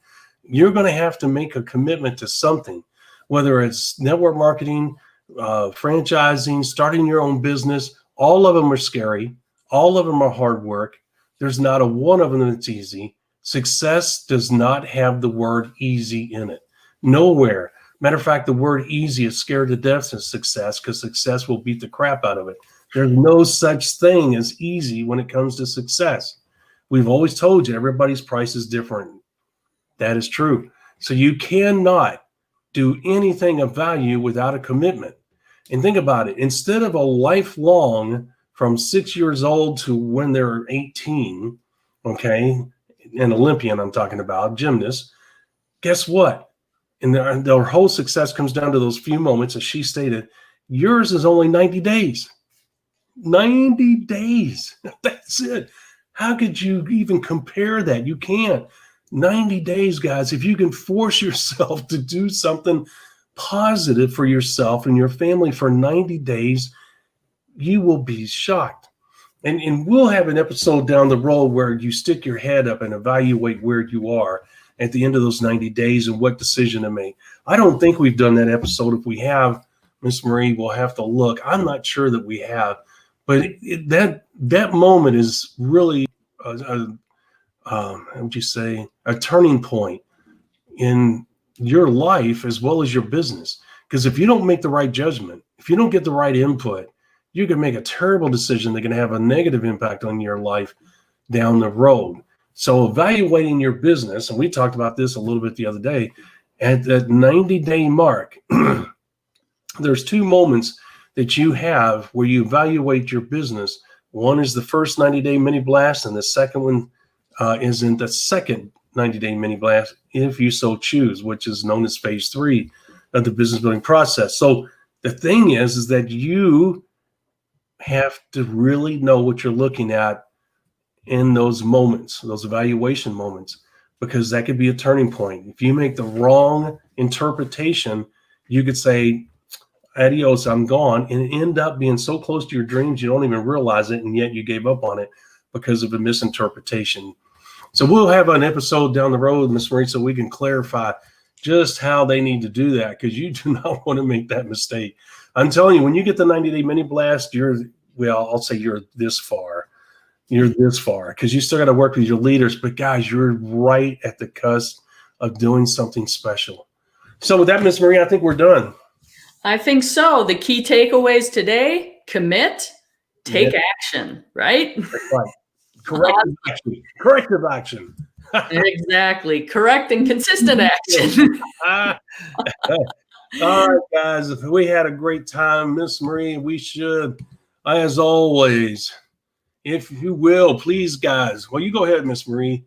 you're going to have to make a commitment to something, whether it's network marketing, franchising, starting your own business. All of them are scary. All of them are hard work. There's not a one of them that's easy. Success does not have the word easy in it. Nowhere. Matter of fact, the word easy is scared to death of success, because success will beat the crap out of it. There's no such thing as easy when it comes to success. We've always told you everybody's price is different. That is true. So you cannot do anything of value without a commitment. And think about it. Instead of a lifelong from 6 years old to when they're 18, okay, an Olympian I'm talking about, gymnast, guess what? And their whole success comes down to those few moments, as she stated. Yours is only 90 days. 90 days. That's it. How could you even compare that? You can't. 90 days, guys. If you can force yourself to do something positive for yourself and your family for 90 days, you will be shocked. And we'll have an episode down the road where you stick your head up and evaluate where you are at the end of those 90 days and what decision to make. I don't think we've done that episode. If we have, Miss Marie, we'll have to look. I'm not sure that we have. But that moment is really, how would you say, a turning point in your life as well as your business. Because if you don't make the right judgment, if you don't get the right input, you can make a terrible decision that can have a negative impact on your life down the road. So evaluating your business, and we talked about this a little bit the other day, at that 90-day mark, there's two moments that you have where you evaluate your business. One is the first 90-day mini blast, and the second one is in the second 90-day mini blast, if you so choose, which is known as phase 3 of the business building process. So the thing is that you have to really know what you're looking at in those moments, those evaluation moments, because that could be a turning point. If you make the wrong interpretation, you could say, adios, I'm gone, and end up being so close to your dreams you don't even realize it, and yet you gave up on it because of a misinterpretation. So we'll have an episode down the road, Ms. Marie, so we can clarify just how they need to do that, because you do not want to make that mistake. I'm telling you, when you get the 90-day mini blast, I'll say you're this far. You're this far, because you still got to work with your leaders. But guys, you're right at the cusp of doing something special. So with that, Ms. Marie, I think we're done. I think so. The key takeaways today: commit, take action, right? That's right. Corrective action. Corrective action. Exactly. Correct and consistent action. All right, guys. We had a great time, Miss Marie. We should, as always, if you will, please, guys. Well, you go ahead, Miss Marie.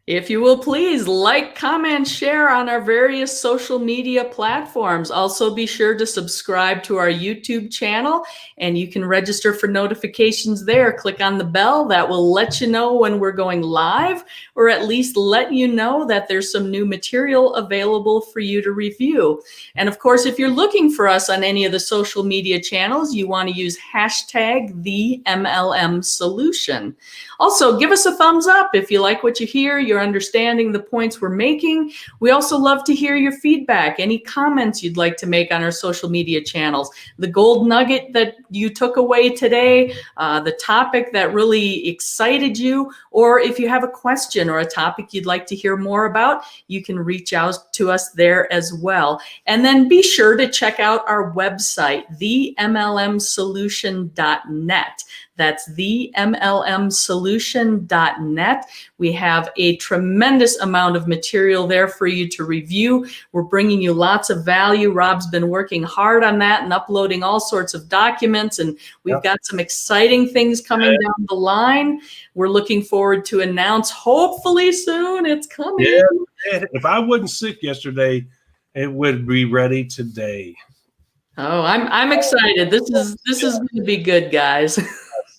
If you will, please like, comment, share on our various social media platforms. Also, be sure to subscribe to our YouTube channel, and you can register for notifications there. Click on the bell. That will let you know when we're going live, or at least let you know that there's some new material available for you to review. And of course, if you're looking for us on any of the social media channels, you want to use hashtag #TheMLMSolution. Also, give us a thumbs up if you like what you hear, you're understanding the points we're making. We also love to hear your feedback, any comments you'd like to make on our social media channels, the gold nugget that you took away today, the topic that really excited you, or if you have a question or a topic you'd like to hear more about, you can reach out to us there as well. And then be sure to check out our website, themlmsolution.net. That's themlmsolution.net. We have a tremendous amount of material there for you to review. We're bringing you lots of value. Rob's been working hard on that and uploading all sorts of documents, and we've got some exciting things coming down the line. We're looking forward to announce hopefully soon. It's coming. Yeah, if I wasn't sick yesterday, it would be ready today. Oh, I'm excited. This is going to be good, guys.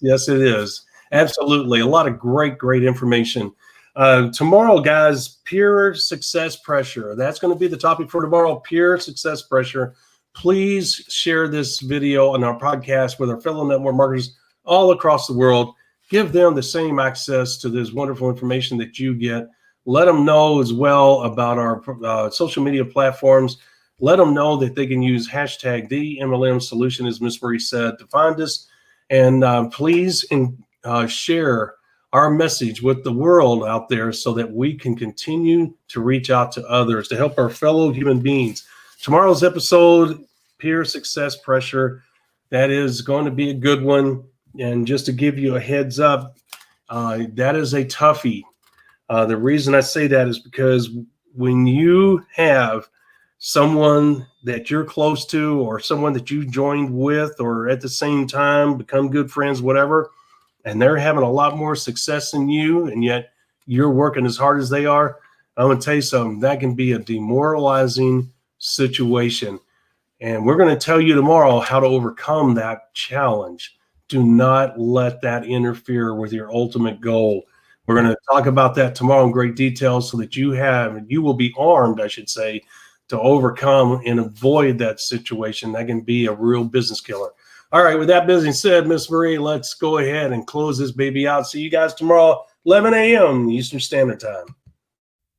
Yes, it is. Absolutely. A lot of great information. Tomorrow, guys, peer success pressure. That's going to be the topic for tomorrow, peer success pressure. Please share this video on our podcast with our fellow network marketers all across the world. Give them the same access to this wonderful information that you get. Let them know as well about our social media platforms. Let them know that they can use hashtag the MLM Solution, as Ms. Marie said, to find us. And please share our message with the world out there so that we can continue to reach out to others to help our fellow human beings. Tomorrow's episode, Peer Success Pressure, that is going to be a good one. And just to give you a heads up, that is a toughie. The reason I say that is because when you have someone that you're close to or someone that you joined with or at the same time become good friends, whatever, and they're having a lot more success than you, and yet you're working as hard as they are, I'm going to tell you something, that can be a demoralizing situation. And we're going to tell you tomorrow how to overcome that challenge. Do not let that interfere with your ultimate goal. We're going to talk about that tomorrow in great detail so that you will be armed, I should say, to overcome and avoid that situation. That can be a real business killer. All right, with that being said, Miss Marie, let's go ahead and close this baby out. See you guys tomorrow, 11 a.m. Eastern Standard Time.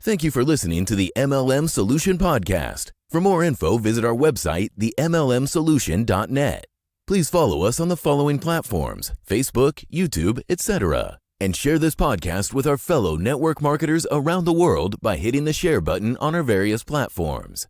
Thank you for listening to the MLM Solution Podcast. For more info, visit our website, themlmsolution.net. Please follow us on the following platforms: Facebook, YouTube, etc. And share this podcast with our fellow network marketers around the world by hitting the share button on our various platforms.